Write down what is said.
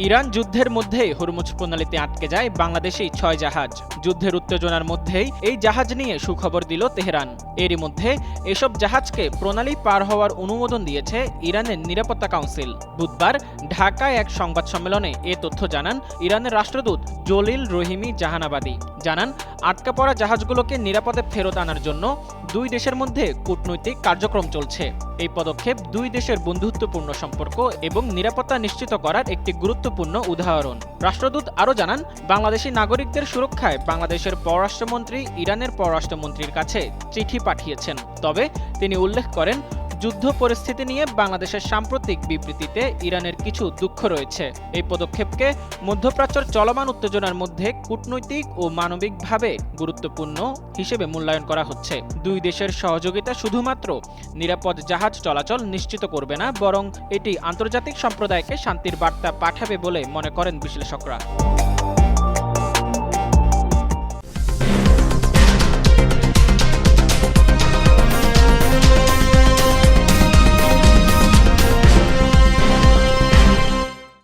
Iran যুদ্ধের মধ্যেই Hormuz প্রণালীতে আটকে যায় বাংলাদেশি ৬ জাহাজ। যুদ্ধের উত্তেজনার মধ্যেই এই জাহাজ নিয়ে সুখবর দিল তেহরান। এরই মধ্যে এসব জাহাজকে প্রণালী পার হওয়ার অনুমোদন দিয়েছে ইরানের নিরাপত্তা কাউন্সিল। বুধবার ঢাকায় এক সংবাদ সম্মেলনে এ তথ্য জানান ইরানের রাষ্ট্রদূত জলিল রহিমি জাহানাবাদী। জানান, আটকা পড়া জাহাজগুলোকে নিরাপদে ফেরত আনার জন্য দুই দেশের মধ্যে কূটনৈতিক কার্যক্রম চলছে। এই পদক্ষেপ দুই দেশের বন্ধুত্বপূর্ণ সম্পর্ক এবং নিরাপত্তা নিশ্চিত করার একটি গুরুত্বপূর্ণ উদাহরণ। রাষ্ট্রদূত আরও জানান, বাংলাদেশি নাগরিকদের সুরক্ষায় বাংলাদেশের পররাষ্ট্রমন্ত্রী ইরানের পররাষ্ট্রমন্ত্রীর কাছে চিঠি পাঠিয়েছেন। তবে তিনি উল্লেখ করেন, যুদ্ধ পরিস্থিতি নিয়ে বাংলাদেশের সাম্প্রতিক বিবৃতিতে ইরানের কিছু দুঃখ রয়েছে। এই পদক্ষেপকে মধ্যপ্রাচ্যের চলমান উত্তেজনার মধ্যে কূটনৈতিক ও মানবিকভাবে গুরুত্বপূর্ণ হিসেবে মূল্যায়ন করা হচ্ছে। দুই দেশের সহযোগিতা শুধুমাত্র নিরাপদ জাহাজ চলাচল নিশ্চিত করবে না, বরং এটি আন্তর্জাতিক সম্প্রদায়কে শান্তির বার্তা পাঠাবে বলে মনে করেন বিশ্লেষকরা।